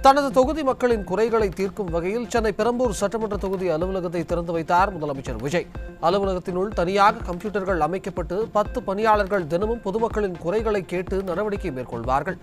தனது தொகுதி மக்களின் குறைகளை தீர்க்கும் வகையில் சென்னை பெரம்பூர் சட்டமன்ற தொகுதி அலுவலகத்தை திறந்து வைத்தார் முதலமைச்சர் விஜய். அலுவலகத்தினுள் தனியாக கம்ப்யூட்டர்கள் அமைக்கப்பட்டு 10 பணியாளர்கள் தினமும் பொதுமக்களின் குறைகளை கேட்டு நடவடிக்கை மேற்கொள்வார்கள்.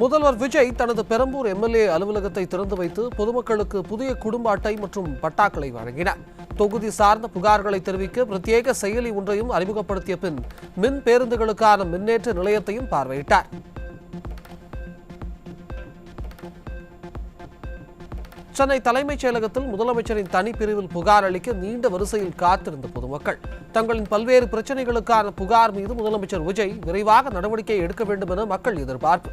முதல்வர் விஜய் தனது பெரம்பூர் எம்எல்ஏ அலுவலகத்தை திறந்து வைத்து பொதுமக்களுக்கு புதிய குடும்ப அட்டை மற்றும் பட்டாக்களை வழங்கினார். தொகுதி சார்ந்த புகார்களை தெரிவிக்க பிரத்யேக செயலி ஒன்றையும் அறிமுகப்படுத்திய பின் மின் பேருந்துகளுக்கான மின்னேற்ற நிலையத்தையும் பார்வையிட்டார். சென்னை தலைமைச் செயலகத்தில் முதலமைச்சரின் தனிப்பிரிவில் புகார் அளிக்க நீண்ட வரிசையில் காத்திருந்த பொதுமக்கள் தங்களின் பல்வேறு பிரச்சினைகளுக்கான புகார் மீது முதலமைச்சர் விஜய் விரைவாக நடவடிக்கை எடுக்க வேண்டும் என மக்கள் எதிர்பார்ப்பு.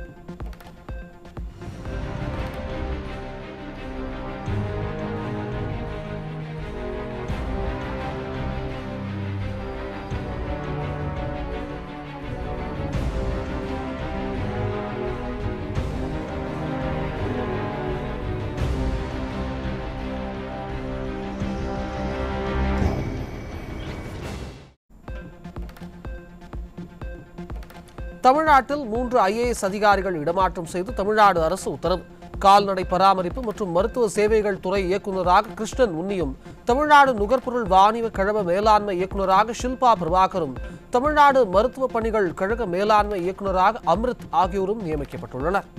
தமிழ்நாட்டில் 3 IAS அதிகாரிகள் இடமாற்றம் செய்து தமிழ்நாடு அரசு உத்தரவு. கால்நடை பராமரிப்பு மற்றும் மருத்துவ சேவைகள் துறை இயக்குநராக கிருஷ்ணன் உன்னியும், தமிழ்நாடு நுகர்பொருள் வாணிப கழக மேலாண்மை இயக்குநராக ஷில்பா பிரபாகரும், தமிழ்நாடு மருத்துவ பணிகள் கழக மேலாண்மை இயக்குநராக அம்ரித் ஆகியோரும் நியமிக்கப்பட்டுள்ளனர்.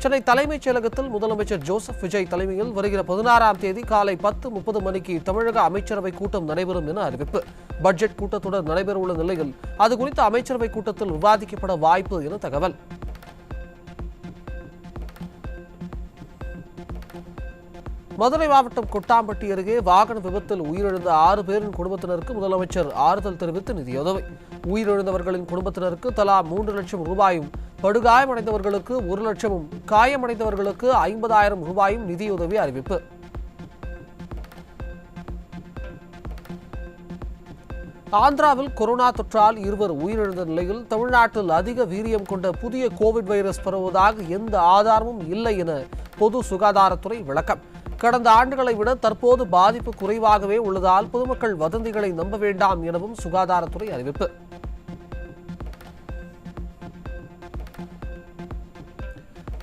சென்னை தலைமைச் செயலகத்தில் முதலமைச்சர் ஜோசப் விஜய் தலைமையில் வருகிற 16ஆம் தேதி காலை 10:30 மணிக்கு தமிழக அமைச்சரவை கூட்டம் நடைபெறும் என அறிவிப்பு. பட்ஜெட் கூட்டத்தொடர் நடைபெறவுள்ள நிலையில் அது குறித்த அமைச்சரவை கூட்டத்தில் விவாதிக்கப்பட வாய்ப்பு என தகவல். மதுரை மாவட்டம் கொட்டாம்பட்டி அருகே வாகன விபத்தில் உயிரிழந்த 6 பேரின் குடும்பத்தினருக்கு முதலமைச்சர் ஆறுதல் தெரிவித்து நிதியுதவி. உயிரிழந்தவர்களின் குடும்பத்தினருக்கு தலா 3 லட்சம் ரூபாயும், படுகாயமடைந்தவர்களுக்கு 1 லட்சமும், காயமடைந்தவர்களுக்கு 50,000 ரூபாயும் நிதியுதவி அறிவிப்பு. ஆந்திராவில் கொரோனா தொற்றால் 2 உயிரிழந்த நிலையில் தமிழ்நாட்டில் அதிக வீரியம் கொண்ட புதிய கோவிட் வைரஸ் பரவுவதாக எந்த ஆதாரமும் இல்லை என பொது சுகாதாரத்துறை விளக்கம். கடந்த ஆண்டுகளை விட தற்போது பாதிப்பு குறைவாகவே உள்ளதால் பொதுமக்கள் வதந்திகளை நம்ப வேண்டாம் எனவும் சுகாதாரத்துறை அறிவிப்பு.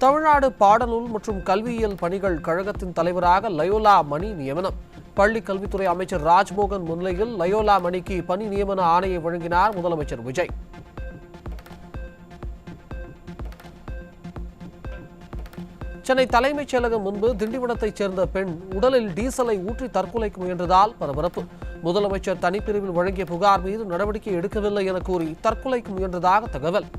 தமிழ்நாடு பாடநூல் மற்றும் கல்வியியல் பணிகள் கழகத்தின் தலைவராக லயோலா மணி நியமனம். பள்ளிக் கல்வித்துறை அமைச்சர் ராஜ்மோகன் முன்னிலையில் லயோலா மணிக்கு பணி நியமன ஆணையை வழங்கினார் முதலமைச்சர் விஜய். சென்னை தலைமைச் செயலகம் முன்பு திண்டிவனத்தைச் சேர்ந்த பெண் உடலில் டீசலை ஊற்றி தற்கொலைக்கு முயன்றதால் பரபரப்பு. முதலமைச்சர் தனிப்பிரிவில் வழங்கிய புகார் மீது நடவடிக்கை எடுக்கவில்லை என கூறி தற்கொலைக்கு முயன்றதாக தகவல்.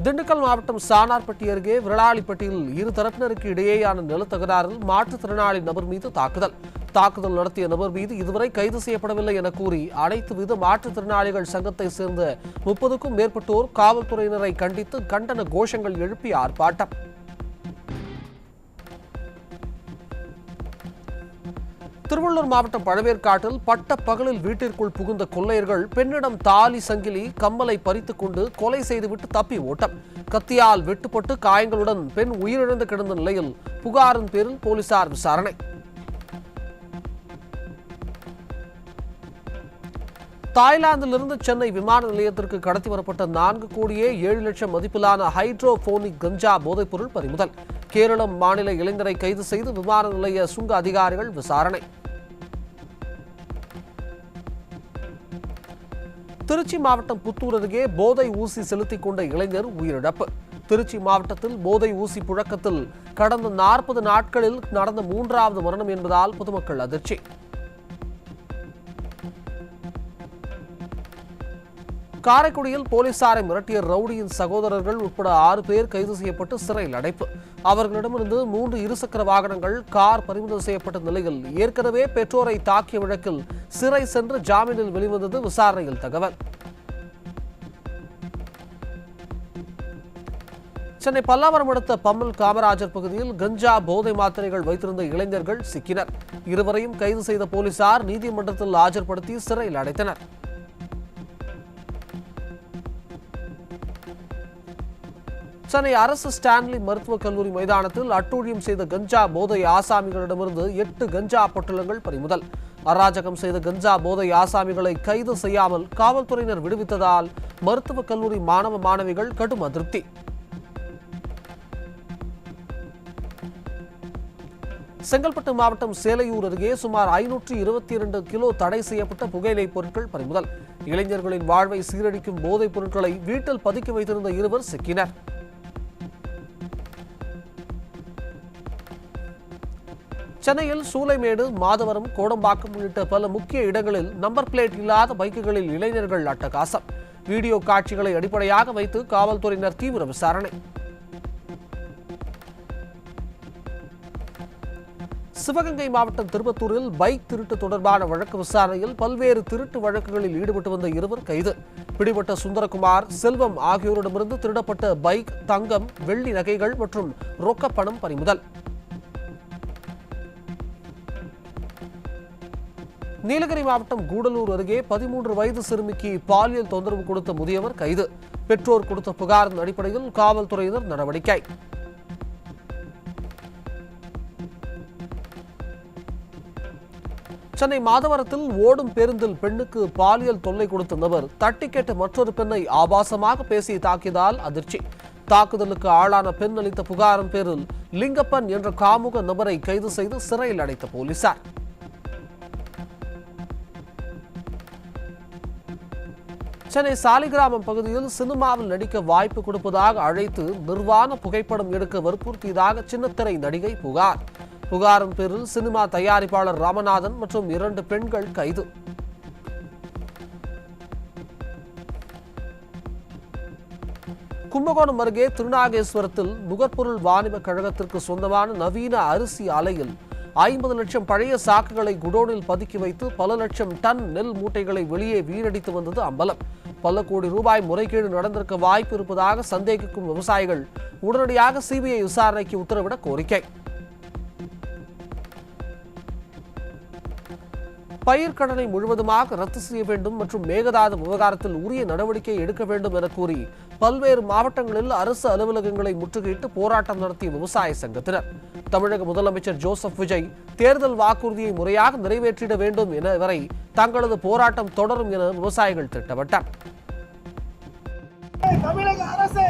திண்டுக்கல் மாவட்டம் சானார்பட்டி அருகே விரலாளிப்பட்டியில் 2 தரப்பினருக்கு இடையேயான நிலத்தகராறில் மாற்றுத்திறனாளி நபர் மீது தாக்குதல் நடத்திய நபர் மீது இதுவரை கைது செய்யப்படவில்லை என கூறி அனைத்து வித மாற்றுத்திறனாளிகள் சங்கத்தை சேர்ந்த 30க்கும் மேற்பட்டோர் காவல்துறையினரை கண்டித்து கண்டன கோஷங்கள் எழுப்பி ஆர்ப்பாட்டம். திருவள்ளூர் மாவட்டம் பழவேற்காட்டில் பட்ட பகலில் வீட்டிற்குள் புகுந்த கொள்ளையர்கள் பெண்ணிடம் தாலி, சங்கிலி, கம்மலை பறித்துக் கொண்டு கொலை செய்துவிட்டு தப்பி ஓட்டம். கத்தியால் வெட்டுப்பட்டு காயங்களுடன் பெண் உயிரிழந்து கிடந்த நிலையில் புகாரின் பேரில் போலீசார் விசாரணை. தாய்லாந்திலிருந்து சென்னை விமான நிலையத்திற்கு கடத்தி வரப்பட்ட 4,07,00,000 மதிப்பிலான ஹைட்ரோபோனிக் கஞ்சா போதைப்பொருள் பறிமுதல். கேரளம் மாநில இளைஞரை கைது செய்து விமான நிலைய சுங்க அதிகாரிகள் விசாரணை. திருச்சி மாவட்டம் புத்தூர் அருகே போதை ஊசி செலுத்திக் கொண்ட இளைஞர் உயிரிழப்பு. திருச்சி மாவட்டத்தில் போதை ஊசி புழக்கத்தில் கடந்த 40 நாட்களில் நடந்த 3வது மரணம் என்பதால் பொதுமக்கள் அதிர்ச்சி. காரைக்குடியில் போலீசாரை மிரட்டிய ரவுடியின் சகோதரர்கள் உட்பட 6 பேர் கைது செய்யப்பட்டு சிறையில் அடைப்பு. அவர்களிடமிருந்து 3 இருசக்கர வாகனங்கள், கார் பறிமுதல் செய்யப்பட்ட நிலையில் ஏற்கனவே பெற்றோரை தாக்கிய வழக்கில் சிறை சென்று ஜாமீனில் வெளிவந்தது விசாரணையில் தகவல். சென்னை பல்லாவரம் அடுத்த பம்மல் காமராஜர் பகுதியில் கஞ்சா போதை மாத்திரைகள் வைத்திருந்த இளைஞர்கள் சிக்கினர். இருவரையும் கைது செய்த போலீசார் நீதிமன்றத்தில் ஆஜர்படுத்தி சிறையில் அடைத்தனர். சென்னை அரசு ஸ்டான்லி மருத்துவக் கல்லூரி மைதானத்தில் அட்டூழியம் செய்த கஞ்சா போதை ஆசாமிகளிடமிருந்து 8 கஞ்சா பொட்டலங்கள் பறிமுதல். அராஜகம் செய்த கஞ்சா போதை ஆசாமிகளை கைது செய்யாமல் காவல்துறையினர் விடுவித்ததால் மருத்துவக் கல்லூரி மாணவ மாணவிகள் கடும் அதிருப்தி. செங்கல்பட்டு மாவட்டம் சேலையூர் அருகே சுமார் 522 கிலோ தடை செய்யப்பட்ட புகையிலை பொருட்கள் பறிமுதல். இளைஞர்களின் வாழ்வை சீரழிக்கும் போதைப் பொருட்களை வீட்டில் பதுக்கி வைத்திருந்த இருவர் சிக்கினர். சென்னையில் சூளைமேடு, மாதவரம், கோடம்பாக்கம் உள்ளிட்ட பல முக்கிய இடங்களில் நம்பர் பிளேட் இல்லாத பைக்குகளில் இளைஞர்கள் அட்டகாசம். வீடியோ காட்சிகளை அடிப்படையாக வைத்து காவல்துறையினர் தீவிர விசாரணை. சிவகங்கை மாவட்டம் திருப்பத்தூரில் பைக் திருட்டு தொடர்பான வழக்கு விசாரணையில் பல்வேறு திருட்டு வழக்குகளில் ஈடுபட்டு வந்த இருவர் கைது. பிடிபட்ட சுந்தரகுமார், செல்வம் ஆகியோரிடமிருந்து திருடப்பட்ட பைக், தங்கம், வெள்ளி நகைகள் மற்றும் ரொக்கப்பணம் பறிமுதல். நீலகிரி மாவட்டம் கூடலூர் அருகே 13 வயது சிறுமிக்கு பாலியல் தொந்தரவு கொடுத்த முதியவர் கைது. பெற்றோர் கொடுத்த புகாரின் அடிப்படையில் காவல்துறையினர் நடவடிக்கை. சென்னை மாதவரத்தில் ஓடும் பேருந்தில் பெண்ணுக்கு பாலியல் தொல்லை கொடுத்த நபர் தட்டி கேட்ட மற்றொரு பெண்ணை ஆபாசமாக பேசி தாக்கியதால் அதிர்ச்சி. தாக்குதலுக்கு ஆளான பெண் அளித்த புகாரின் பேரில் லிங்கப்பன் என்ற காமுக நபரை கைது செய்து சிறையில் அடைத்த போலீசார். சென்னை சாலிகிராமம் பகுதியில் சினிமாவில் நடிக்க வாய்ப்பு கொடுப்பதாக அழைத்து நிர்வாண புகைப்படம் எடுக்க வற்புறுத்தியதாக சின்னத்திரை நடிகை புகார். புகாரின் பேரில் சினிமா தயாரிப்பாளர் ராமநாதன் மற்றும் 2 பெண்கள் கைது. கும்பகோணம் அருகே திருநாகேஸ்வரத்தில் நுகர்பொருள் வாணிப கழகத்திற்கு சொந்தமான நவீன அரிசி ஆலையில் 50 லட்சம் பழைய சாக்குகளை குடோனில் பதுக்கி வைத்து பல லட்சம் டன் நெல் மூட்டைகளை வெளியே வீணடித்து வந்தது அம்பலம். பல கோடி ரூபாய் முறைகேடு நடந்திருக்க வாய்ப்பு இருப்பதாக சந்தேகிக்கும் விவசாயிகள் உடனடியாக சிபிஐ விசாரணைக்கு உத்தரவிட கோரிக்கை. பயிர்க்கடனை முழுவதுமாக ரத்து செய்ய வேண்டும் மற்றும் மேகதாது விவகாரத்தில் உரிய நடவடிக்கை எடுக்க வேண்டும் என கூறி பல்வேறு மாவட்டங்களில் அரசு அலுவலகங்களை முற்றுகையிட்டு போராட்டம் நடத்திய விவசாய சங்கத்தினர். தமிழக முதலமைச்சர் ஜோசப் விஜய் தேர்தல் வாக்குறுதியை முறையாக நிறைவேற்றிட வேண்டும் என வரை தங்களது போராட்டம் தொடரும் என விவசாயிகள் திட்டமிட்டனர். தமிழக அரசே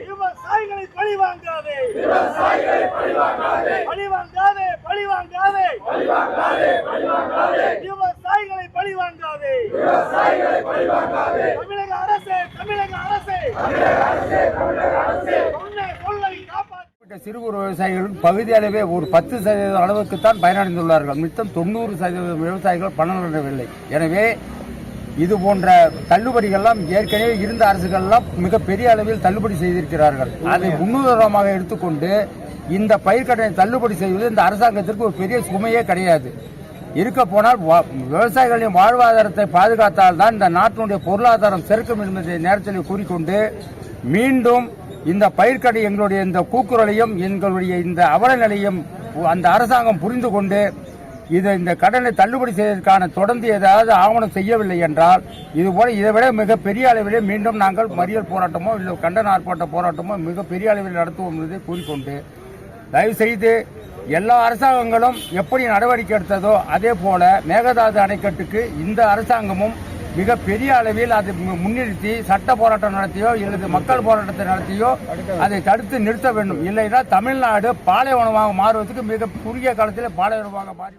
விவசாயிகளை பழிவாங்காதே, பழிவாங்காதே, விவசாயிகளை பழிவாங்காதே. தமிழக அரசே சொல்லை காப்பாற்ற. சிறு குறு விவசாயிகள் பகுதி அளவே ஒரு 10% அளவுக்குத்தான் பயனடைந்துள்ளார்கள். மித்தம் 90% விவசாயிகள் பலனடையவில்லை. எனவே இது போன்ற தள்ளுபடிகள்லாம் ஏற்கனவே இருந்த அரசுகள்லாம் மிகப்பெரிய அளவில் தள்ளுபடி செய்திருக்கிறார்கள். அதை முன்னுதாரணமாக எடுத்துக்கொண்டு இந்த பயிர்க்கடனை தள்ளுபடி செய்வது இந்த அரசாங்கத்திற்கு ஒரு பெரிய சுமையே கிடையாது. இருக்க போனால் விவசாயிகளின் வாழ்வாதாரத்தை பாதுகாத்தால் தான் இந்த நாட்டினுடைய பொருளாதாரம் சிறக்கும் என்பதை நேரத்தில் கூறிக்கொண்டு மீண்டும் இந்த பயிர்க்கடை எங்களுடைய இந்த கூக்குரலையும் எங்களுடைய இந்த அவல நிலையும் அந்த அரசாங்கம் புரிந்து கொண்டு இந்த கடனை தள்ளுபடி செய்வதற்கான தொடர்ந்து ஏதாவது ஆவணம் செய்யவில்லை என்றால் இதுபோல இதைவிட மிகப்பெரிய அளவிலே மீண்டும் நாங்கள் மறியல் போராட்டமோ இல்லை கண்டன ஆர்ப்பாட்ட போராட்டமோ மிகப்பெரிய அளவில் நடத்துவோம் என்பதை கூறிக்கொண்டு தயவு செய்து எல்லா அரசாங்கங்களும் எப்படி நடவடிக்கை எடுத்ததோ அதே போல மேகதாது அணைக்கட்டுக்கு இந்த அரசாங்கமும் மிகப்பெரிய அளவில் அதை முன்னிறுத்தி சட்ட போராட்டம் நடத்தியோ அல்லது மக்கள் போராட்டத்தை நடத்தியோ அதை தடுத்து நிறுத்த வேண்டும். இல்லைன்னா தமிழ்நாடு பாலைவனமாக மாறுவதற்கு மிக குறுகிய காலத்தில் பாலைவனமாக மாறி.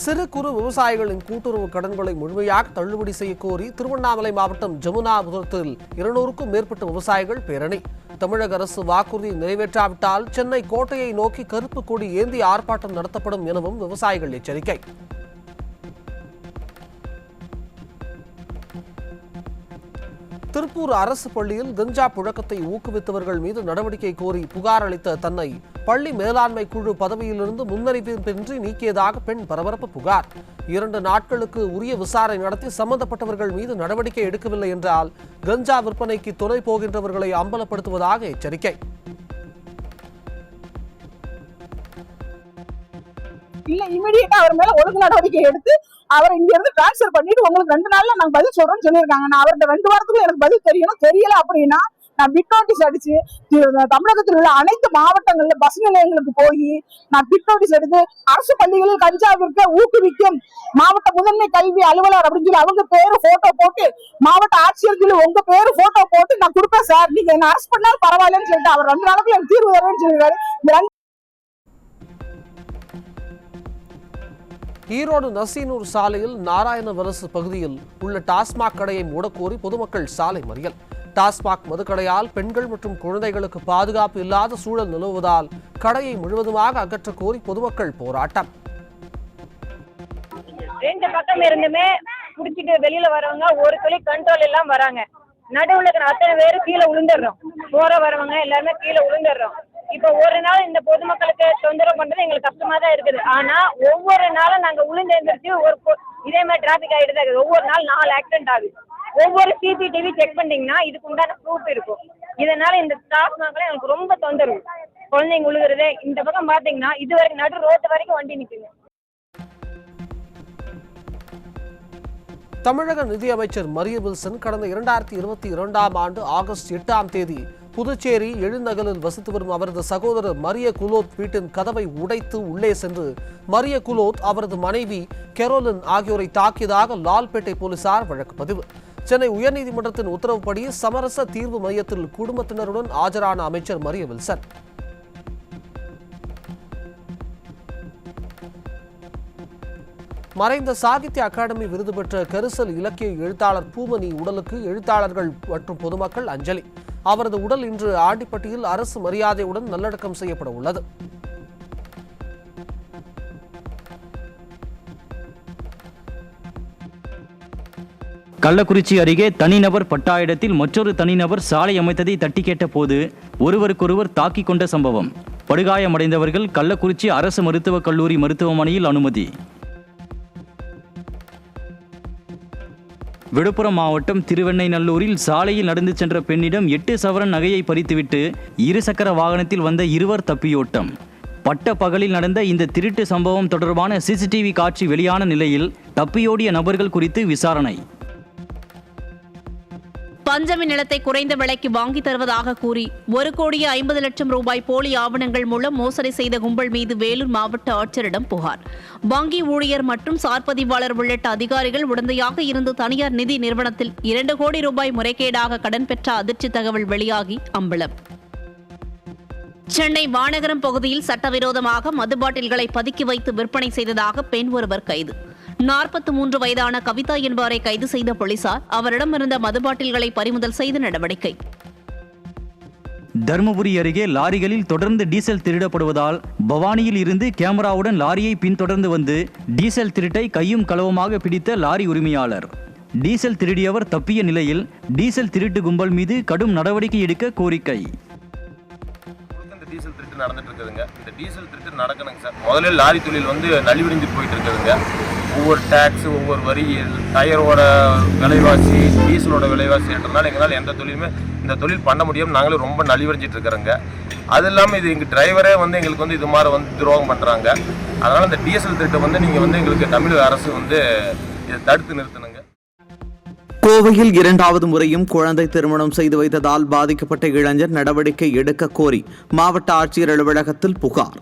சிறு குறு விவசாயிகளின் கூட்டுறவு கடன்களை முழுமையாக தள்ளுபடி செய்ய கோரி திருவண்ணாமலை மாவட்டம் ஜமுனாபுரத்தில் 200க்கும் மேற்பட்ட விவசாயிகள் பேரணி. தமிழக அரசு வாக்குறுதியை நிறைவேற்றாவிட்டால் சென்னை கோட்டையை நோக்கி கருப்பு கொடி ஏந்தி ஆர்ப்பாட்டம் நடத்தப்படும் எனவும் விவசாயிகள் எச்சரிக்கை. திருப்பூர் அரசு பள்ளியில் கஞ்சா புழக்கத்தை ஊக்குவித்தவர்கள் மீது நடவடிக்கை கோரி புகார் அளித்த தன்னை பள்ளி மேலாண்மை குழு பதவியிலிருந்து முன்னறிவிப்பின்றி நீக்கியதாக பெண் பரபரப்பு புகார். 2 நாட்களுக்கு உரிய விசாரணை நடத்தி சம்பந்தப்பட்டவர்கள் மீது நடவடிக்கை எடுக்கவில்லை என்றால் கஞ்சா விற்பனைக்கு துணை போகின்றவர்களை அம்பலப்படுத்துவதாக எச்சரிக்கை. இல்ல இமிடியேட்டா அவர் மேல ஒழுங்கு நடவடிக்கை எடுத்து அவரை இங்க இருந்து டிரான்ஸ்பர் பண்ணிட்டு உங்களுக்கு 2 நாள்ல நாங்க பதில் சொல்றோம்னு சொல்லியிருக்காங்க. நான் அவர்கிட்ட 2 வாரத்துக்குள்ள எனக்கு பதில் தெரியணும். தெரியல அப்படின்னா நான் பிட் நோட்டீஸ் அடிச்சு தமிழகத்தில் உள்ள அனைத்து மாவட்டங்கள்ல பஸ் நிலையங்களுக்கு போய் நான் பிட் நோட்டீஸ் எடுத்து அரசு பள்ளிகளில் கஞ்சா விற்க ஊக்குவிக்கும் மாவட்ட முதன்மை கல்வி அலுவலர் அப்படின்னு சொல்லி அவங்க பேரு போட்டோ போட்டு மாவட்ட ஆட்சியர் சொல்லி உங்க பேரு போட்டோ போட்டு நான் கொடுப்பேன் சார், நீங்க என்ன அரெஸ்ட் பண்ணாலும் பரவாயில்லன்னு சொல்லிட்டு அவர் 2 நாளுக்குள்ள எனக்கு தீர்வு தருவேன்னு சொல்லியிருக்காரு. ஈரோடு நசீனூர் சாலையில் நாராயணவரசு பகுதியில் உள்ள டாஸ்மாக் கடையை மூடக்கோரி பொதுமக்கள் சாலை மறியல். டாஸ்மாக் மதுக்கடையால் பெண்கள் மற்றும் குழந்தைகளுக்கு பாதுகாப்பு இல்லாத சூழல் நிலவுவதால் கடையை முழுவதுமாக அகற்ற கோரி பொதுமக்கள் போராட்டம். 2 பக்கம் இருந்துமே குடிச்சிட்டு வெளியில வரவங்க ஒரு துளி கண்ட்ரோல் எல்லாம் வராங்க. நடுவுல இருக்கிற அத்தனை பேரும் கீழே விழுந்துடுறோம். போற வரவங்க எல்லாருமே கீழே விழுந்துடுறோம். இப்ப ஒரு நாள் இந்த பொதுமக்களுக்கு தொந்தரவு பண்றது எங்களுக்கு கஷ்டமா தான் இருக்குது. ஆனா ஒவ்வொரு நாளும் நாங்க விழுந்து எழுந்திரிச்சு இதே மாதிரி டிராபிக் ஆகிட்டு தான் இருக்குது. ஒவ்வொரு நாள் 4 ஆக்சிடென்ட் ஆகுது. ஒவ்வொரு சிசிடிவி செக் பண்ணீங்கன்னா இதுக்கு உண்டான ப்ரூஃப் இருக்கும். இதனால இந்த டாஸ்மாக்ல எனக்கு ரொம்ப தொந்தரவு. குழந்தைங்க விழுகுறது இந்த பக்கம் பாத்தீங்கன்னா இது வரைக்கும் நடு ரோட்டு வரைக்கும் வண்டி நிக்குங்க. தமிழக நிதியமைச்சர் மரிய வில்சன் கடந்த 2022ஆம் ஆண்டு ஆகஸ்ட் 8ஆம் தேதி புதுச்சேரி எழுநகலில் வசித்து வரும் அவரது சகோதரர் மரிய குலோத் வீட்டின் கதவை உடைத்து உள்ளே சென்று மரிய குலோத் அவரது மனைவி கெரோலின் ஆகியோரை தாக்கியதாக லால்பேட்டை போலீசார் வழக்கு பதிவு. சென்னை உயர்நீதிமன்றத்தின் உத்தரவுப்படி சமரச தீர்வு மையத்தில் குடும்பத்தினருடன் ஆஜரான அமைச்சர் மரிய வில்சன் மறைந்த சாகித்ய அகாடமி விருது பெற்ற கரிசல் இலக்கிய எழுத்தாளர் பூமணி உடலுக்கு எழுத்தாளர்கள் மற்றும் பொதுமக்கள் அஞ்சலி. அவரது உடல் இன்று ஆண்டிப்பட்டியில் அரசு மரியாதையுடன் நல்லடக்கம் செய்யப்பட உள்ளது. கள்ளக்குறிச்சி அருகே தனிநபர் பட்டா இடத்தில் மற்றொரு தனிநபர் சாலை அமைத்ததை தட்டி கேட்ட போது ஒருவருக்கொருவர் தாக்கிக் கொண்ட சம்பவம். படுகாயமடைந்தவர்கள் கள்ளக்குறிச்சி அரசு மருத்துவக் கல்லூரி மருத்துவமனையில் அனுமதி. விழுப்புரம் மாவட்டம் திருவெண்ணைநல்லூரில் சாலையில் நடந்து சென்ற பெண்ணிடம் 8 சவரன் நகையை பறித்துவிட்டு 2 சக்கர வாகனத்தில் வந்த 2 தப்பியோட்டம். பட்ட பகலில் நடந்த இந்த திருட்டு சம்பவம் தொடர்பான சிசிடிவி காட்சி வெளியான நிலையில் தப்பியோடிய நபர்கள் குறித்து விசாரணை. பஞ்சமி நிலத்தை குறைந்த விலைக்கு வாங்கி தருவதாக கூறி 1,50,00,000 ரூபாய் போலி ஆவணங்கள் மூலம் மோசடி செய்த கும்பல் மீது வேலூர் மாவட்ட ஆட்சியரிடம் புகார். வங்கி ஊழியர் மற்றும் சார்பதிவாளர் உள்ளிட்ட அதிகாரிகள் உடந்தையாக இருந்து தனியார் நிதி நிறுவனத்தில் 2 கோடி ரூபாய் முறைகேடாக கடன் பெற்ற அதிர்ச்சி தகவல் வெளியாகி அம்பலம். சென்னை வானகரம் பகுதியில் சட்டவிரோதமாக மது பாட்டில்களை பதுக்கி வைத்து விற்பனை செய்ததாக பெண் ஒருவர் கைது. 43 வயதான கவிதா என்பவரை கைது செய்த போலீசார் அவரிடமிருந்த மது பாட்டில்களை பறிமுதல் செய்து நடவடிக்கை. தருமபுரி அருகே லாரிகளில் தொடர்ந்து டீசல் திருடப்படுவதால் பவானியில் இருந்து கேமராவுடன் லாரியை பின்தொடர்ந்து வந்து டீசல் திருட்டை கையும் களவுமாக பிடித்த லாரி உரிமையாளர். டீசல் திருடியவர் தப்பிய நிலையில் டீசல் திருட்டு கும்பல் மீது கடும் நடவடிக்கை எடுக்க கோரிக்கை. டீசல் திருட்டு நடந்துட்டு இருக்குதுங்க. இந்த டீசல் திருட்டு நடக்கணுங்க சார். முதல்ல லாரி தொழில் நலிவடைந்து போயிட்டு இருக்குதுங்க. ஒவ்வொரு டேக்ஸ், ஒவ்வொரு வரி, டயரோட விலைவாசி, டீசலோட விலைவாசி என்றனால எங்களால் எந்த தொழிலுமே இந்த தொழில் பண்ண முடியாமல் நாங்களும் ரொம்ப நலிவடைஞ்சிட்டு இருக்கிறோங்க. அது இல்லாமல் இது எங்கள் டிரைவரே எங்களுக்கு இது மாதிரி துரோகம் பண்ணுறாங்க. அதனால் இந்த டீசல் திருட்டை நீங்கள் எங்களுக்கு தமிழக அரசு இதை தடுத்து நிறுத்தணுங்க. கோவையில் 2வது முறையும் குழந்தை திருமணம் செய்து வைத்ததால் பாதிக்கப்பட்ட இளைஞர் நடவடிக்கை எடுக்க கோரி மாவட்ட ஆட்சியர் அலுவலகத்தில் புகார்.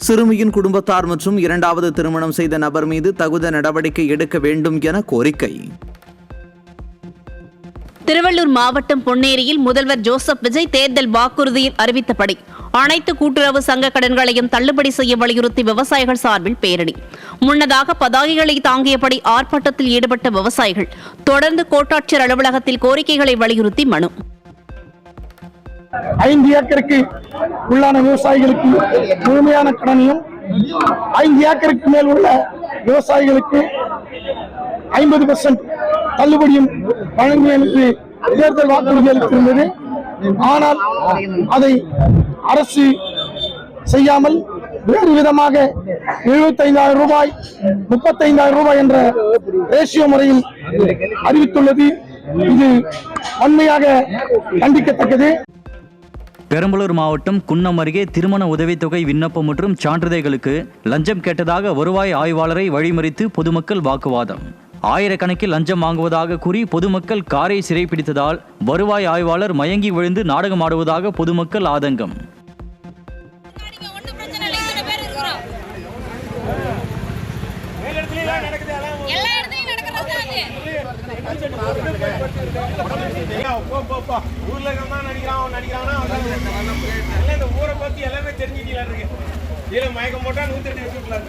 சிறுமியின் குடும்பத்தார் மற்றும் 2வது திருமணம் செய்த நபர் மீது தகுந்த நடவடிக்கை எடுக்க வேண்டும் என கோரிக்கை. திருவள்ளூர் மாவட்டம் பொன்னேரியில் முதல்வர் ஜோசப் விஜய் தேர்தல் வாக்குறுதியில் அறிவித்தபடி அனைத்து கூட்டுறவு சங்க கடன்களையும் தள்ளுபடி செய்ய வலியுறுத்தி விவசாயிகள் சார்பில் பேரணி. முன்னதாக பதாகைகளை தாங்கியபடி ஆர்ப்பாட்டத்தில் ஈடுபட்ட விவசாயிகள் தொடர்ந்து கோட்டாட்சியர் அலுவலகத்தில் கோரிக்கைகளை வலியுறுத்தி மனு. 5 ஏக்கருக்கு உள்ளான விவசாயிகளுக்கு முழுமையான கடனையும் 5 ஏக்கருக்கு மேல் உள்ள விவசாயிகளுக்கு 50% தள்ளுபடியும் வழங்குவேன் என்று தேர்தல் வாக்குறுதி அளித்திருந்தது. ஆனால் அதை அரசு செய்யாமல் வேறு விதமாக 75,000 ரூபாய் 35,000 ரூபாய் என்ற ரேஷியோ முறையில் அறிவித்துள்ளது. இது வன்மையாக கண்டிக்கத்தக்கது. பெரம்பலூர் மாவட்டம் குன்னம் அருகே திருமண உதவித்தொகை விண்ணப்பம் மற்றும் சான்றிதழ்களுக்கு லஞ்சம் கேட்டதாக வருவாய் ஆய்வாளரை வழிமறித்து பொதுமக்கள் வாக்குவாதம். ஆயிரக்கணக்கில் லஞ்சம் வாங்குவதாக கூறி பொதுமக்கள் காரை சிறைப்பிடித்ததால் வருவாய் ஆய்வாளர் மயங்கி விழுந்து நாடகமாடுவதாக பொதுமக்கள் ஆதங்கம். மயக்கம் போட்டா 108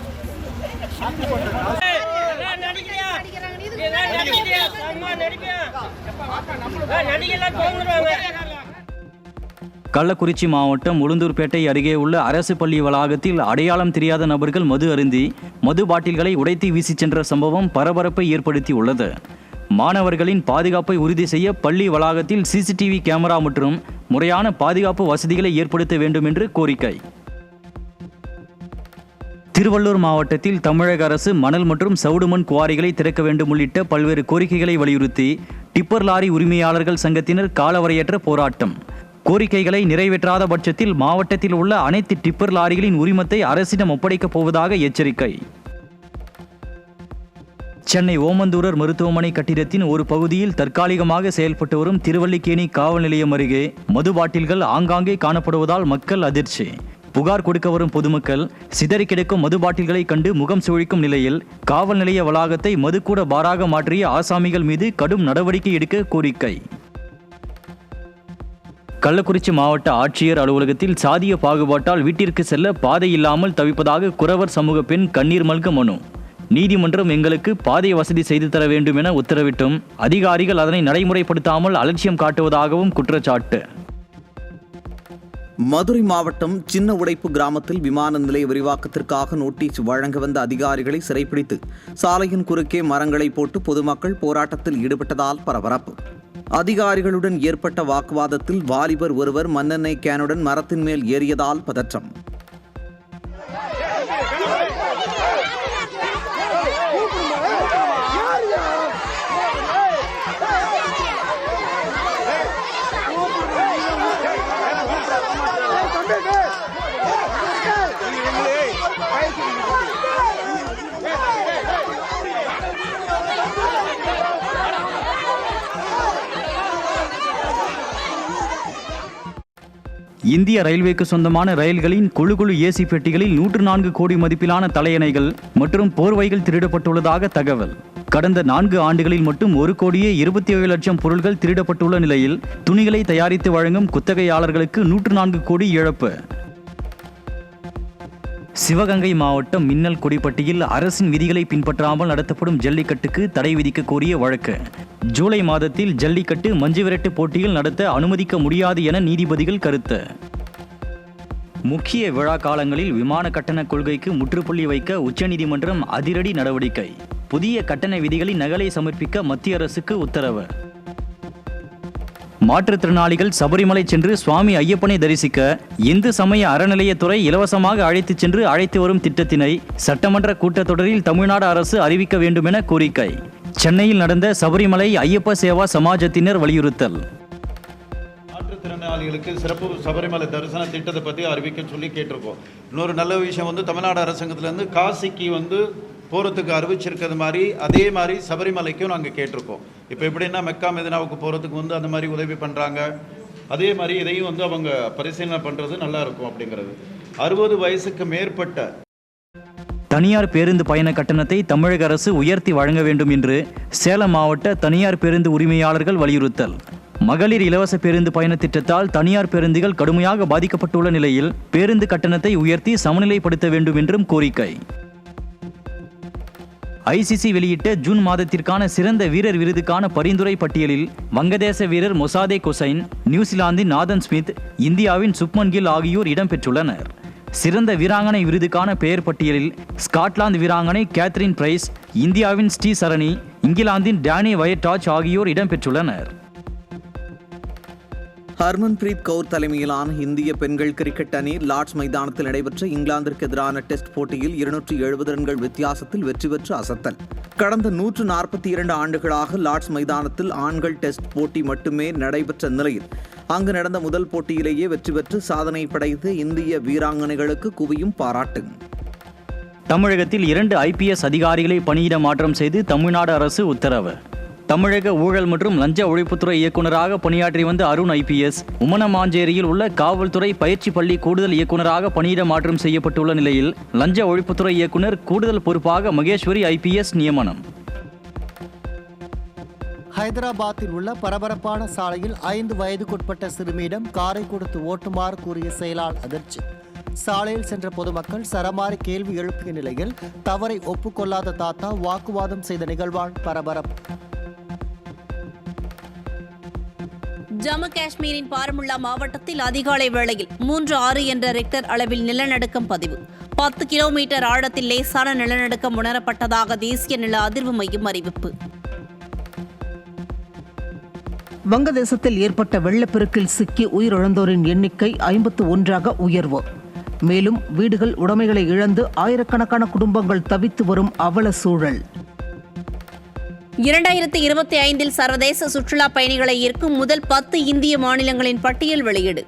கள்ளக்குறிச்சி மாவட்டம் உளுந்தூர்பேட்டை அருகே உள்ள அரசு பள்ளி வளாகத்தில் அடையாளம் தெரியாத நபர்கள் மது அருந்தி மது பாட்டில்களை உடைத்து வீசிச் சென்ற சம்பவம் பரபரப்பை ஏற்படுத்தியுள்ளது. மாணவர்களின் பாதுகாப்பை உறுதி செய்ய பள்ளி வளாகத்தில் சிசிடிவி கேமரா மற்றும் முறையான பாதுகாப்பு வசதிகளை ஏற்படுத்த வேண்டும் என்று கோரிக்கை. திருவள்ளூர் மாவட்டத்தில் தமிழக அரசு மணல் மற்றும் சவுடுமண் குவாரிகளை திறக்க வேண்டும் உள்ளிட்ட பல்வேறு கோரிக்கைகளை வலியுறுத்தி டிப்பர் லாரி உரிமையாளர்கள் சங்கத்தினர் காலவரையற்ற போராட்டம். கோரிக்கைகளை நிறைவேற்றாத பட்சத்தில் மாவட்டத்தில் உள்ள அனைத்து டிப்பர் லாரிகளின் உரிமத்தை அரசிடம் ஒப்படைக்கப் போவதாக எச்சரிக்கை. சென்னை ஓமந்தூரர் மருத்துவமனை கட்டிடத்தின் ஒரு பகுதியில் தற்காலிகமாக செயல்பட்டு வரும் திருவல்லிக்கேணி காவல் நிலையம் அருகே மது பாட்டில்கள் ஆங்காங்கே காணப்படுவதால் மக்கள் அதிர்ச்சி. புகார் கொடுக்க வரும் பொதுமக்கள் சிதறி கிடக்கும் மது பாட்டில்களை கண்டு முகம் சுழிக்கும் நிலையில் காவல் நிலைய வளாகத்தை மதுக்கூட பாராக மாற்றிய ஆசாமிகள் மீது கடும் நடவடிக்கை எடுக்க கோரிக்கை. கள்ளக்குறிச்சி மாவட்ட ஆட்சியர் அலுவலகத்தில் சாதிய பாகுபாட்டால் வீட்டிற்கு செல்ல பாதை இல்லாமல் தவிப்பதாக குறவர் சமூக பெண் கண்ணீர் மல்க மனு. நீதிமன்றம் எங்களுக்கு பாதை வசதி செய்து தர வேண்டும் என உத்தரவிட்டும் அதிகாரிகள் அதனை நடைமுறைப்படுத்தாமல் அலட்சியம் காட்டுவதாகவும் குற்றச்சாட்டு. மதுரை மாவட்டம் சின்ன உடைப்பு கிராமத்தில் விமான நிலைய விரிவாக்கத்திற்காக நோட்டீஸ் வழங்க வந்த அதிகாரிகளை சிறைப்பிடித்து சாலையின் குறுக்கே மரங்களை போட்டு பொதுமக்கள் போராட்டத்தில் ஈடுபட்டதால் பரபரப்பு. அதிகாரிகளுடன் ஏற்பட்ட வாக்குவாதத்தில் வாலிபர் ஒருவர் மண்ணெண்ணெய் கேனுடன் மரத்தின் மேல் ஏறியதால் பதற்றம். இந்திய ரயில்வேக்கு சொந்தமான ரயில்களின் குழு ஏசி பெட்டிகளில் 104 கோடி மதிப்பிலான தலையணைகள் மற்றும் போர்வைகள் திருடப்பட்டுள்ளதாக தகவல். கடந்த 4 ஆண்டுகளில் மட்டும் 1,27 லட்சம் பொருட்கள் திருடப்பட்டுள்ள நிலையில் துணிகளை தயாரித்து வழங்கும் குத்தகையாளர்களுக்கு 104 கோடி இழப்பு. சிவகங்கை மாவட்டம் மின்னல் கொடிப்பட்டியில் அரசின் விதிகளை பின்பற்றாமல் நடத்தப்படும் ஜல்லிக்கட்டுக்கு தடை விதிக்க கோரிய வழக்கு. ஜூலை மாதத்தில் ஜல்லிக்கட்டு மஞ்சுவிரட்டு போட்டிகள் நடத்த அனுமதிக்க முடியாது என நீதிபதிகள் கருத்து. முக்கிய விழா காலங்களில் விமான கட்டண கொள்கைக்கு முற்றுப்புள்ளி வைக்க உச்சநீதிமன்றம் அதிரடி நடவடிக்கை. புதிய கட்டண விதிகளின் நகலை சமர்ப்பிக்க மத்திய அரசுக்கு உத்தரவு. மாற்றுத்திறனாளிகள் சபரிமலை சென்று சுவாமி ஐயப்பனை தரிசிக்க இந்து சமய அறநிலையத்துறை இலவசமாக அழைத்துச் சென்று அழைத்து வரும் திட்டத்தினை சட்டமன்ற கூட்டத்தொடரில் தமிழ்நாடு அரசு அறிவிக்க வேண்டும் என கோரிக்கை. சென்னையில் நடந்த சபரிமலை ஐயப்ப சேவா சமாஜத்தினர் வலியுறுத்தல். மாற்றுத்திறனாளிகளுக்கு சிறப்பு சபரிமலை தரிசன திட்டத்தை பற்றி அறிவிக்க சொல்லி கேட்டிருக்கோம். இன்னொரு நல்ல விஷயம் தமிழ்நாடு அரசாங்கத்திலேருந்து காசிக்கு போகிறதுக்கு அறிவிச்சிருக்கிறது மாதிரி அதே மாதிரி சபரிமலைக்கும் நாங்கள் கேட்டிருக்கோம். இப்போ எப்படின்னா மெக்கா மெதினாவுக்கு போகிறதுக்கு அந்த மாதிரி உதவி பண்ணுறாங்க. அதே மாதிரி இதையும் அவங்க பரிசீலனை பண்ணுறது நல்லா இருக்கும் அப்படிங்கிறது. 60 வயசுக்கு மேற்பட்ட தனியார் பேருந்து பயண கட்டணத்தை தமிழக அரசு உயர்த்தி வழங்க வேண்டும் என்று சேலம் மாவட்ட தனியார் பேருந்து உரிமையாளர்கள் வலியுறுத்தல். மகளிர் இலவச பேருந்து பயண திட்டத்தால் தனியார் பேருந்துகள் கடுமையாக பாதிக்கப்பட்டுள்ள நிலையில் பேருந்து கட்டணத்தை உயர்த்தி சமநிலைப்படுத்த வேண்டும் என்றும் கோரிக்கை. ஐசிசி வெளியிட்ட ஜூன் மாதத்திற்கான சிறந்த வீரர் விருதுக்கான பரிந்துரை பட்டியலில் வங்கதேச வீரர் மொசாதேக் ஹுசைன், நியூசிலாந்தின் நாதன் ஸ்மித், இந்தியாவின் சுப்மன் கில் ஆகியோர் இடம்பெற்றுள்ளனர். சிறந்த வீராங்கனை விருதுக்கான பெயர் பட்டியலில் ஸ்காட்லாந்து வீராங்கனை கேத்ரின் பிரைஸ், இந்தியாவின் ஸ்ரீ சரணி, இங்கிலாந்தின் டேனி வயட்டாச் ஆகியோர் இடம்பெற்றுள்ளனர். ஹர்மன்பிரீத் கவுர் தலைமையிலான இந்திய பெண்கள் கிரிக்கெட் அணி லார்ட்ஸ் மைதானத்தில் நடைபெற்ற இங்கிலாந்திற்கு எதிரான டெஸ்ட் போட்டியில் 270 ரன்கள் வித்தியாசத்தில் வெற்றி பெற்று அசத்தல். கடந்த 142 ஆண்டுகளாக லார்ட்ஸ் மைதானத்தில் ஆண்கள் டெஸ்ட் போட்டி மட்டுமே நடைபெற்ற நிலையில் அங்கு நடந்த முதல் போட்டியிலேயே வெற்றி பெற்று சாதனை படைத்த இந்திய வீராங்கனைகளுக்கு குவியும் பாராட்டு. தமிழகத்தில் 2 IPS அதிகாரிகளை பணியிட மாற்றம் செய்து தமிழ்நாடு அரசு உத்தரவு. தமிழக ஊழல் மற்றும் லஞ்ச ஒழிப்புத்துறை இயக்குநராக பணியாற்றி வந்த அருண் IPS உமனமாஞ்சேரியில் உள்ள காவல்துறை பயிற்சி பள்ளி கூடுதல் இயக்குநராக பணியிட மாற்றம் செய்யப்பட்டுள்ள நிலையில் லஞ்ச ஒழிப்புத்துறை இயக்குநர் கூடுதல் பொறுப்பாக மகேஸ்வரி IPS நியமனம். ஹைதராபாத்தில் உள்ள பரபரப்பான சாலையில் 5 வயதுக்குட்பட்ட சிறுமியிடம் காரை கொடுத்து ஓட்டுமாறு கூறிய செயலால் அதிர்ச்சி. சாலையில் சென்ற பொதுமக்கள் சரமாரி கேள்வி எழுப்பிய நிலையில் தவறை ஒப்புக்கொள்ளாத தாத்தா வாக்குவாதம் செய்த நிகழ்வால் பரபரப்பு. ஜம்மு காஷ்மீரின் பாரமுல்லா மாவட்டத்தில் அதிகாலை வேளையில் 3.6 என்ற ரெக்டர் அளவில் நிலநடுக்கம் பதிவு. 10 கிலோமீட்டர் ஆழத்தில் லேசான நிலநடுக்கம் உணரப்பட்டதாக தேசிய நில அதிர்வு மையம் அறிவிப்பு. வங்கதேசத்தில் ஏற்பட்ட வெள்ளப்பெருக்கில் சிக்கி உயிரிழந்தோரின் எண்ணிக்கை 51ஆக உயர்வு. மேலும் வீடுகள் உடைமைகளை இழந்து ஆயிரக்கணக்கான குடும்பங்கள் தவித்து வரும் அவல சூழல். 2025 சர்வதேச சுற்றுலா பயணிகளை ஈர்க்கும் முதல் 10 இந்திய மாநிலங்களின் பட்டியல் வெளியீடு.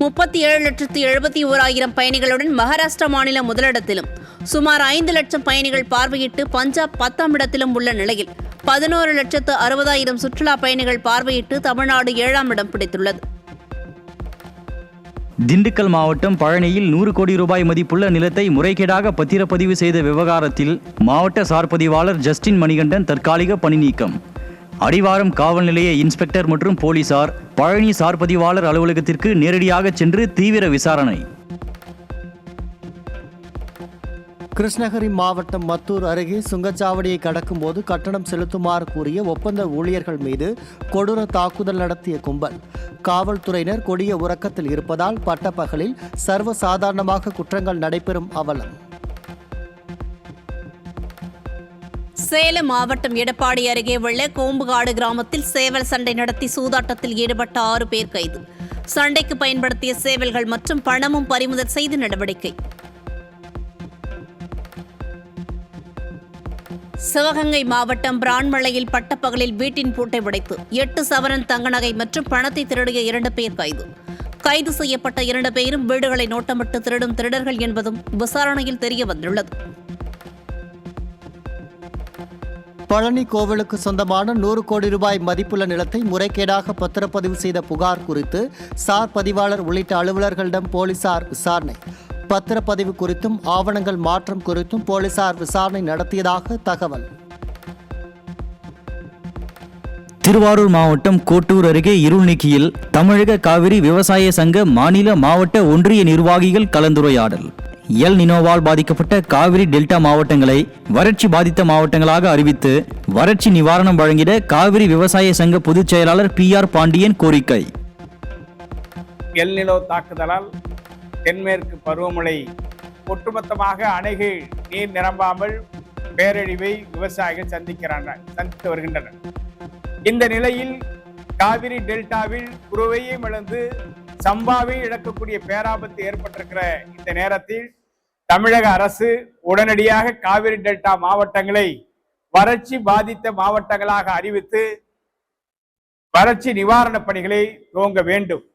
37,71,000 பயணிகளுடன் மகாராஷ்டிரா மாநிலம் முதலிடத்திலும் சுமார் 5 லட்சம் பயணிகள் பார்வையிட்டு பஞ்சாப் 10ஆம் இடத்திலும் உள்ள நிலையில் 11,60,000 சுற்றுலா பயணிகள் பார்வையிட்டு தமிழ்நாடு 7ஆம் இடம் பிடித்துள்ளது. திண்டுக்கல் மாவட்டம் பழனியில் 100 கோடி ரூபாய் மதிப்புள்ள நிலத்தை முறைகேடாக பத்திரப்பதிவு செய்த விவகாரத்தில் மாவட்ட சார்பதிவாளர் ஜஸ்டின் மணிகண்டன் தற்காலிக பணி நீக்கம். அடிவாரம் காவல் நிலைய இன்ஸ்பெக்டர் மற்றும் போலீசார் பழனி சார்பதிவாளர் அலுவலகத்திற்கு நேரடியாக சென்று தீவிர விசாரணை. கிருஷ்ணகிரி மாவட்டம் மத்தூர் அருகே சுங்கச்சாவடியை கடக்கும் போது கட்டணம் செலுத்துமாறு கூறிய ஒப்பந்த ஊழியர்கள் மீது கொடூர தாக்குதல் நடத்திய கும்பல். காவல்துறையினர் கொடிய உறக்கத்தில் இருப்பதால் பட்டப்பகலில் சர்வசாதாரணமாக குற்றங்கள் நடைபெறும் அவலம். சேலம் மாவட்டம் எடப்பாடி அருகே உள்ள கோம்புகாடு கிராமத்தில் சேவல் சண்டை நடத்தி சூதாட்டத்தில் ஈடுபட்ட 6 பேர் கைது. சண்டைக்கு பயன்படுத்திய சேவல்கள் மற்றும் பணமும் பறிமுதல் செய்து நடவடிக்கை. சிவகங்கை மாவட்டம் பிரான்மலையில் பட்டப்பகலில் வீட்டின் பூட்டை உடைத்து 8 சவரன் தங்க நகை மற்றும் பணத்தை திருடிய 2 பேர் கைது. கைது செய்யப்பட்ட 2 பேரும் வீடுகளை நோட்டமிட்டு திருடும் திருடர்கள் என்பதும் விசாரணையில் தெரிய வந்துள்ளது. பழனி கோவிலுக்கு சொந்தமான 100 கோடி ரூபாய் மதிப்புள்ள நிலத்தை முறைகேடாக பத்திரப்பதிவு செய்த புகார் குறித்து சார் பதிவாளர் உள்ளிட்ட அலுவலர்களிடம் போலீசார் விசாரணை. பத்திரப்பதிவு குறித்தும் ஆவணங்கள் மாற்றம் குறித்தும் போலீசார் விசாரணை நடத்தியதாக தகவல். திருவாரூர் மாவட்டம் கோட்டூர் அருகே இருள்நீக்கியில் தமிழக காவிரி விவசாய சங்க மாநில மாவட்ட ஒன்றிய நிர்வாகிகள் கலந்துரையாடல். எல் நினோவால் பாதிக்கப்பட்ட காவிரி டெல்டா மாவட்டங்களை வறட்சி பாதித்த மாவட்டங்களாக அறிவித்து வறட்சி நிவாரணம் வழங்கிட காவிரி விவசாய சங்க பொதுச் செயலாளர் PR பாண்டியன் கோரிக்கை. எல் நினோ தாக்குதலால் தென்மேற்கு பருவமழை ஒட்டுமொத்தமாக அணைகள் நீர் நிரம்பாமல் பேரழிவை விவசாயிகள் சந்தித்து வருகின்றனர். இந்த நிலையில் காவிரி டெல்டாவில் குருவையும் இழந்து சம்பாவை இழக்கக்கூடிய பேராபத்து ஏற்பட்டிருக்கிற இந்த நேரத்தில் தமிழக அரசு உடனடியாக காவிரி டெல்டா மாவட்டங்களை வறட்சி பாதித்த மாவட்டங்களாக அறிவித்து வறட்சி நிவாரணப் பணிகளை துவங்க வேண்டும்.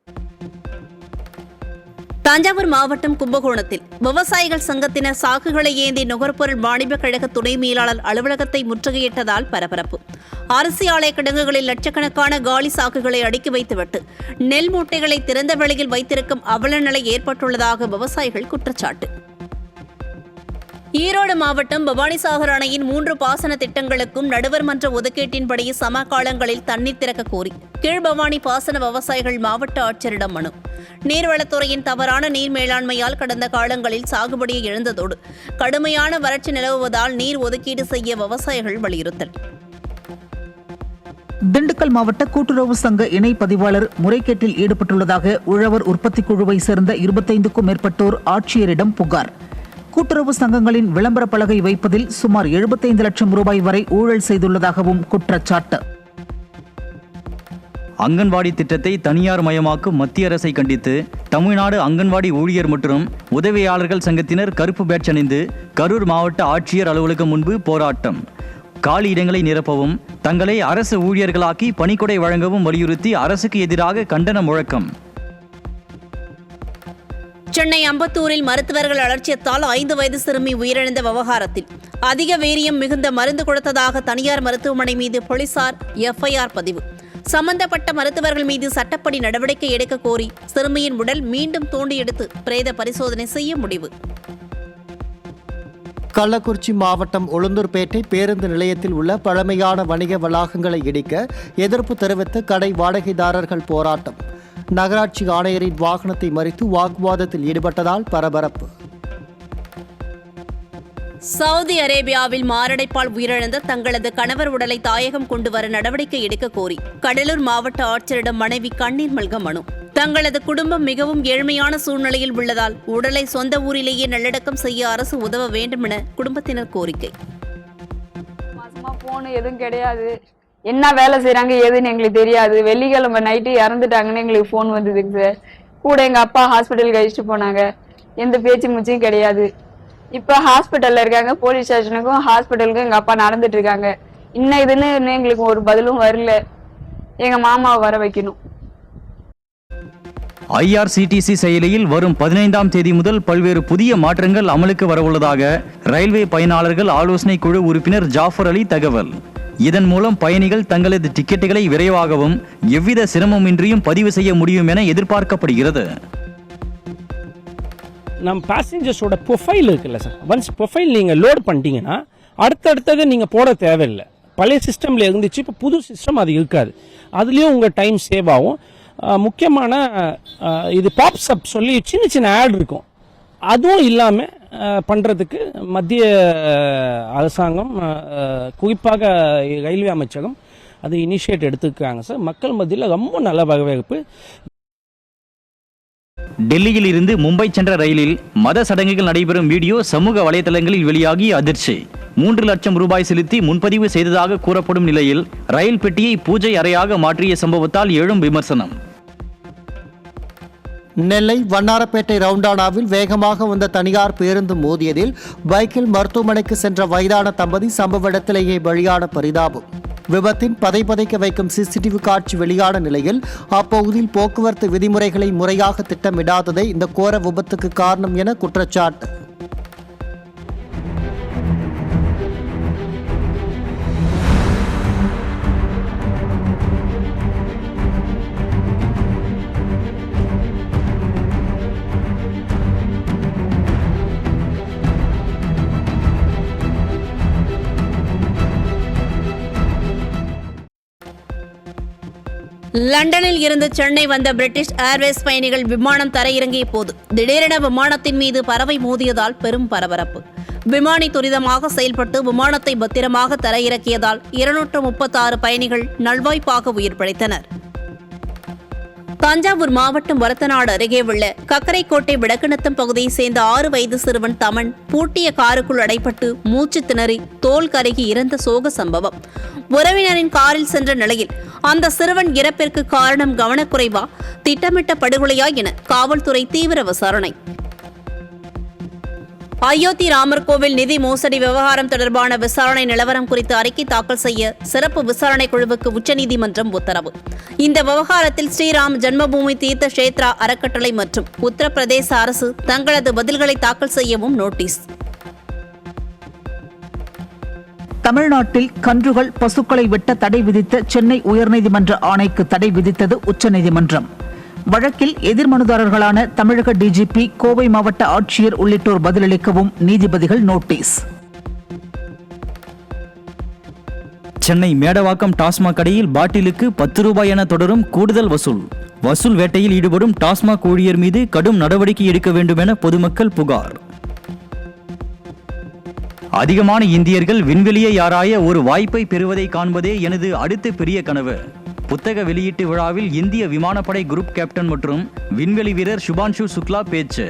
தஞ்சாவூர் மாவட்டம் கும்பகோணத்தில் விவசாயிகள் சங்கத்தினர் சாக்குகளை ஏந்தி நுகர்பொருள் வாணிப கழக துணை மேலாளர் அலுவலகத்தை முற்றுகையிட்டதால் பரபரப்பு. அரிசி ஆலை கிடங்குகளில் லட்சக்கணக்கான காலி சாக்குகளை அடுக்கி வைத்துவிட்டு நெல் மூட்டைகளை திறந்த வெளியில் வைத்திருக்கும் அவல நிலை ஏற்பட்டுள்ளதாக விவசாயிகள் குற்றச்சாட்டு. ஈரோடு மாவட்டம் பவானிசாகர் அணையின் 3 பாசன திட்டங்களுக்கும் நடுவர் மன்ற ஒதுக்கீட்டின்படி சம காலங்களில் தண்ணீர் திறக்க கோரி கீழ்பவானி பாசன விவசாயிகள் மாவட்ட ஆட்சியரிடம் மனு. நீர்வளத்துறையின் தவறான நீர் மேலாண்மையால் கடந்த காலங்களில் சாகுபடியை இழந்ததோடு கடுமையான வறட்சி நிலவுவதால் நீர் ஒதுக்கீடு செய்ய விவசாயிகள் வலியுறுத்தல். திண்டுக்கல் மாவட்ட கூட்டுறவு சங்க இணை பதிவாளர் முறைகேட்டில் ஈடுபட்டுள்ளதாக உழவர் உற்பத்தி குழுவை சேர்ந்த 25க்கும் மேற்பட்டோர் ஆட்சியரிடம் புகார். கூட்டுறவு சங்கங்களின் விளம்பர பலகை வைப்பதில் சுமார் 75 லட்சம் ரூபாய் வரை ஊழல் செய்துள்ளதாகவும் குற்றச்சாட்டு. அங்கன்வாடி திட்டத்தை தனியார் மயமாக்கும் மத்திய அரசை கண்டித்து தமிழ்நாடு அங்கன்வாடி ஊழியர் மற்றும் உதவியாளர்கள் சங்கத்தினர் கருப்பு பேட்ச் அணிந்து கரூர் மாவட்ட ஆட்சியர் அலுவலகம் முன்பு போராட்டம். காலி இடங்களை நிரப்பவும் தங்களை அரசு ஊழியர்களாக்கி பணிக்கொடை வழங்கவும் வலியுறுத்தி அரசுக்கு எதிராக கண்டன முழக்கம். சென்னை அம்பத்தூரில் மருத்துவர்கள் அலட்சியத்தால் 5 வயது சிறுமி உயிரிழந்த விவகாரத்தில் அதிக வீரியம் மிகுந்த மருந்து கொடுத்ததாக தனியார் மருத்துவமனை மீது போலீசார் எஃப்ஐஆர் பதிவு. சம்பந்தப்பட்ட மருத்துவர்கள் மீது சட்டப்படி நடவடிக்கை எடுக்க கோரி சிறுமியின் உடல் மீண்டும் தோண்டி எடுத்து பிரேத பரிசோதனை செய்ய முடிவு. கள்ளக்குறிச்சி மாவட்டம் உளுந்தூர்பேட்டை பேருந்து நிலையத்தில் உள்ள பழமையான வணிக வளாகங்களை இடிக்க எதிர்ப்பு தெரிவித்து கடை வாடகைதாரர்கள் போராட்டம். நகராட்சி ஆணையரின் வாகனத்தை மறித்து வாக்குவாதத்தில் ஈடுபட்டதால் பரபரப்பு. சவுதி அரேபியாவில் மாரடைப்பால் உயிரிழந்த தங்களது கணவர் உடலை தாயகம் கொண்டு வர நடவடிக்கை எடுக்க கோரி கடலூர் மாவட்ட ஆட்சியரிடம் மனைவி கண்ணீர் மல்க மனு. தங்களது குடும்பம் மிகவும் ஏழ்மையான சூழ்நிலையில் உள்ளதால் உடலை சொந்த ஊரிலேயே நல்லடக்கம் செய்ய அரசு உதவ வேண்டும் என குடும்பத்தினர் கோரிக்கை. மாசமா போன் எதுவும் கிடையாது, என்ன வேலை செய்யறாங்க ஏதுன்னு எங்களுக்கு தெரியாது. வெள்ளிக்கிழமை நைட்டு இறந்துட்டாங்கன்னு எங்களுக்கு போன் வந்ததுங்க சார். கூட எங்க அப்பா ஹாஸ்பிட்டலுக்கு அழைச்சிட்டு போனாங்க, எந்த பேச்சு மூச்சும் கிடையாது. இப்ப ஹாஸ்பிட்டல்ல இருக்காங்க, போலீஸ் ஸ்டேஷனுக்கும் ஹாஸ்பிட்டலுக்கும் எங்க அப்பா நடந்துட்டு இருக்காங்க. இன்னும் இதுன்னு எங்களுக்கு ஒரு பதிலும் வரல. எங்க மாமாவை வர வைக்கணும். IRCTC செயலியில் வரும் 15ஆம் தேதி முதல் பல்வேறு புதிய மாற்றங்கள் அமலுக்கு வரவுள்ளதாக ரயில்வே பயனாளர்கள் ஆலோசனை குழு உறுப்பினர் ஜாஃபர் அலி தகவல். இதன் மூலம் பயணிகள் தங்களது டிக்கெட்டுகளை விரைவாகவும் எவ்வித சிரமமின்றியும் பதிவு செய்ய முடியும் என எதிர்பார்க்கப்படுகிறது. நம்ம பேசஞ்சர்ஸோட ப்ரொஃபைல் இருக்குல்ல சார், ஒன்ஸ் ப்ரொஃபைல் நீங்கள் லோட் பண்ணிட்டீங்கன்னா அடுத்தடுத்தது நீங்கள் போட தேவையில்லை. பழைய சிஸ்டமில் இருந்துச்சு, இப்போ புது சிஸ்டம் அது இருக்காது. அதுலேயும் உங்கள் டைம் சேவ் ஆகும். முக்கியமான இது பாப்ஸ் அப் சொல்லி சின்ன சின்ன ஆட் இருக்கும், அதுவும் இல்லாமல் பண்ணுறதுக்கு மத்திய அரசாங்கம் குறிப்பாக ரயில்வே அமைச்சகம் அது இனிஷியேட் எடுத்துக்கிறாங்க சார். மக்கள் மத்தியில் ரொம்ப நல்ல வரவேற்பு. டெல்லியில் இருந்து மும்பை சென்ற ரயிலில் மத சடங்குகள் நடைபெறும் வீடியோ சமூக வலைதளங்களில் வெளியாகி அதிர்ச்சி. 3 லட்சம் ரூபாய் செலுத்தி முன்பதிவு செய்ததாக கூறப்படும் நிலையில் ரயில் பெட்டியை பூஜை அறையாக மாற்றிய சம்பவத்தால் எழும் விமர்சனம். நெல்லை வண்ணாரப்பேட்டை ரவுண்டானாவில் வேகமாக வந்த தனியார் பேருந்து மோதியதில் பைக்கில் மருத்துவமனைக்கு சென்ற வயதான தம்பதி சம்பவ இடத்திலேயே பலியான பரிதாபம். விபத்தின் பதைபதைக்க வைக்கும் CCTV காட்சி வெளியான நிலையில் அப்பகுதியில் போக்குவரத்து விதிமுறைகளை முறையாக திட்டமிடாததே இந்த கோர விபத்துக்கு காரணம் என குற்றச்சாட்டு. லண்டனில் இருந்து சென்னை வந்த பிரிட்டிஷ் ஏர்வேஸ் பயணிகள் விமானம் தரையிறங்கிய போது திடீரென விமானத்தின் மீது பறவை மோதியதால் பெரும் பரபரப்பு. விமானி துரிதமாக செயல்பட்டு விமானத்தை பத்திரமாக தரையிறக்கியதால் 236 பயணிகள் நல்வாய்ப்பாக உயிர் பிழைத்தனர். தஞ்சாவூர் மாவட்டம் வரத்தநாடு அருகே உள்ள கக்கரைக்கோட்டை விடக்கநத்தம் பகுதியை சேர்ந்த 6 வயது சிறுவன் தமன் பூட்டிய காருக்குள் அடைப்பட்டு மூச்சு திணறி தோல் கருகி இறந்த சோக சம்பவம். உறவினரின் காரில் சென்ற நிலையில் அந்த சிறுவன் இறப்பிற்கு காரணம் கவனக்குறைவா, திட்டமிட்ட படுகொலையா என காவல்துறை தீவிர விசாரணை. அயோத்தி ராமர் கோவில் நிதி மோசடி விவகாரம் தொடர்பான விசாரணை நிலவரம் குறித்து அறிக்கை தாக்கல் செய்ய சிறப்பு விசாரணை குழுவுக்கு உச்சநீதிமன்றம் உத்தரவு. இந்த விவகாரத்தில் ஸ்ரீராம் ஜென்மபூமி தீர்த்த கஷேத்ரா அறக்கட்டளை மற்றும் உத்தரப்பிரதேச அரசு தங்களது பதில்களை தாக்கல் செய்யவும் நோட்டீஸ். தமிழ்நாட்டில் கன்றுகள் பசுக்களை வெட்ட தடை விதித்த சென்னை உயர்நீதிமன்ற ஆணைக்கு தடை விதித்தது உச்சநீதிமன்றம். வழக்கில் எதிர்மனுதாரர்களான தமிழக DGP, கோவை மாவட்ட ஆட்சியர் உள்ளிட்டோர் பதிலளிக்கவும் நீதிபதிகள் நோட்டீஸ். சென்னை மேடவாக்கம் டாஸ்மாக் கடையில் பாட்டிலுக்கு 10 ரூபாய் என தொடரும் கூடுதல் வசூல் வேட்டையில் ஈடுபடும் டாஸ்மாக் ஊழியர் மீது கடும் நடவடிக்கை எடுக்க வேண்டும் என பொதுமக்கள் புகார். அதிகமான இந்தியர்கள் விண்வெளியை ஆராய ஒரு வாய்ப்பை பெறுவதை காண்பதே எனது அடுத்த பெரிய கனவு. புத்தக வெளியீட்டு விழாவில் இந்திய விமானப்படை குரூப் கேப்டன் மற்றும் விண்வெளி வீரர் சுபான்ஷு சுக்லா பேச்சு.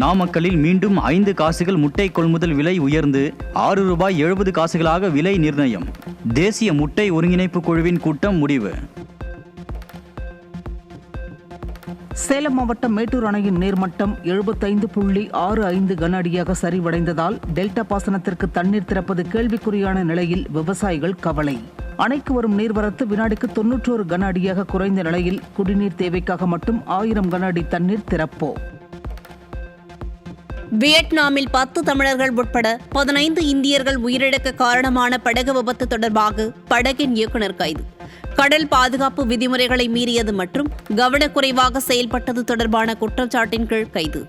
நாமக்கல்லில் மீண்டும் 5 காசுகள் முட்டை கொள்முதல் விலை உயர்ந்து ₹6.70 விலை நிர்ணயம். தேசிய முட்டை ஒருங்கிணைப்பு குழுவின் கூட்டம் முடிவு. சேலம் மாவட்டம் மேட்டூர் அணையின் நீர்மட்டம் 75.65 கன அடியாக சரிவடைந்ததால் டெல்டா பாசனத்திற்கு தண்ணீர் திறப்பது கேள்விக்குறியான நிலையில் விவசாயிகள் கவலை. அணைக்கு வரும் நீர்வரத்து வினாடிக்கு 91 கன அடியாக குறைந்த நிலையில் குடிநீர் தேவைக்காக மட்டும் 1000 கன அடி தண்ணீர் திறப்போ. வியட்நாமில் 10 தமிழர்கள் உட்பட 15 இந்தியர்கள் உயிரிழக்க காரணமான படகு விபத்து தொடர்பாக படகின் இயக்குநர் கைது. கடல் பாதுகாப்பு விதிமுறைகளை மீறியது மற்றும் கவனக்குறைவாக செயல்பட்டது தொடர்பான குற்றச்சாட்டின் கீழ் கைது.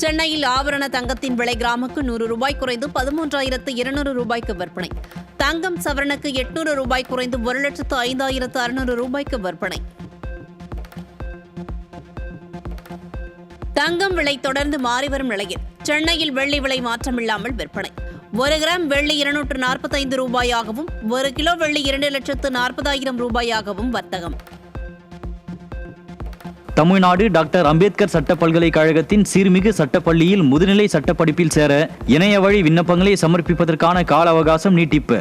சென்னையில் ஆபரண தங்கத்தின் விலை கிராமுக்கு ₹100 குறைந்து ₹13,200 விற்பனை. தங்கம் சவரனுக்கு ₹800 குறைந்து ₹1,05,600 விற்பனை. தங்கம் விலை தொடர்ந்து மாறிவரும் நிலையில் சென்னையில் வெள்ளி விலை மாற்றமில்லாமல் விற்பனை. 1 கிராம் வெள்ளி ₹245 1 கிலோ வெள்ளி ₹2,40,000 வர்த்தகம். தமிழ்நாடு டாக்டர் அம்பேத்கர் சட்ட பல்கலைக்கழகத்தின் சீர்மிகு சட்டப்பள்ளியில் முதுநிலை சட்டப்படிப்பில் சேர இணைய வழி விண்ணப்பங்களை சமர்ப்பிப்பதற்கான கால அவகாசம் நீட்டிப்பு.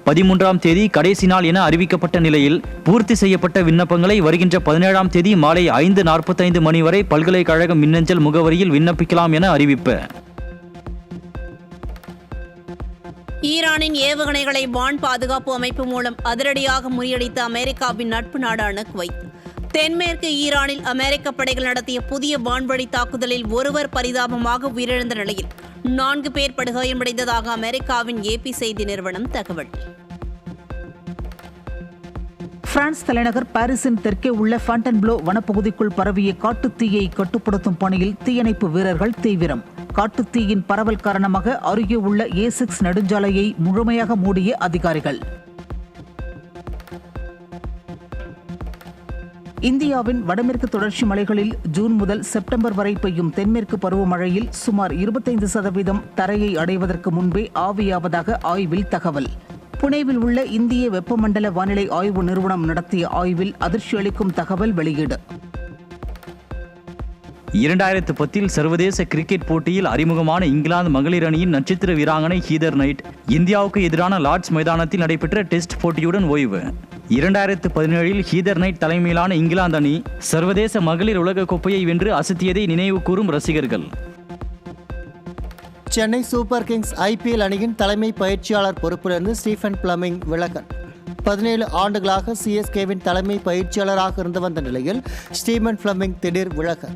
13ஆம் தேதி கடைசி நாள் என அறிவிக்கப்பட்ட நிலையில் பூர்த்தி செய்யப்பட்ட விண்ணப்பங்களை வருகின்ற 17ஆம் தேதி மாலை 5:45 மணி வரை பல்கலைக்கழக மின்னஞ்சல் முகவரியில் விண்ணப்பிக்கலாம் என அறிவிப்பு. ஈரானின் ஏவுகணைகளை வான் பாதுகாப்பு அமைப்பு மூலம் அதிரடியாக முறியடித்த அமெரிக்காவின் நட்பு நாடான குவைத். தென்மேற்கு ஈரானில் அமெரிக்க படைகள் நடத்திய புதிய வான்வழி தாக்குதலில் ஒருவர் பரிதாபமாக உயிரிழந்த நிலையில் 4 பேர் படுகாயமடைந்ததாக அமெரிக்காவின் AP செய்தி நிறுவனம் தகவல். பிரான்ஸ் தலைநகர் பாரிஸின் தெற்கே உள்ள ஃபாண்டன்ப்ளோ வனப்பகுதிக்குள் பரவிய காட்டுத்தீயை கட்டுப்படுத்தும் பணியில் தீயணைப்பு வீரர்கள் தீவிரம். காட்டுத்தீயின் பரவல் காரணமாக அருகே உள்ள A6 நெடுஞ்சாலையை முழுமையாக மூடிய அதிகாரிகள். இந்தியாவின் வடமேற்கு தொடர்ச்சி மலைகளில் ஜூன் முதல் செப்டம்பர் வரை பெய்யும் தென்மேற்கு பருவமழையில் சுமார் 25% தரையை அடைவதற்கு முன்பே ஆவியாவதாக ஆய்வில் தகவல். புனேவில் உள்ள இந்திய வெப்பமண்டல வானிலை ஆய்வு நிறுவனம் நடத்திய ஆய்வில் அதிர்ச்சி அளிக்கும் தகவல் வெளியீடு. 2010 சர்வதேச கிரிக்கெட் போட்டியில் அறிமுகமான இங்கிலாந்து மகளிர் அணியின் நட்சத்திர வீராங்கனை ஹீதர் நைட் இந்தியாவுக்கு எதிரான லார்ட்ஸ் மைதானத்தில் நடைபெற்ற டெஸ்ட் போட்டியுடன் ஓய்வு. 2017 ஹீதர் நைட் தலைமையிலான இங்கிலாந்து அணி சர்வதேச மகளிர் உலகக் கோப்பையை வென்று அசத்தியதை நினைவு கூறும் ரசிகர்கள். சென்னை சூப்பர் கிங்ஸ் IPL அணியின் தலைமை பயிற்சியாளர் பொறுப்பிலிருந்து ஸ்டீஃபன் பிளமிங் விலகல். 17 ஆண்டுகளாக CSKவின் தலைமை பயிற்சியாளராக இருந்து வந்த நிலையில் ஸ்டீஃபன் பிளமிங் திடீர் விலகல்.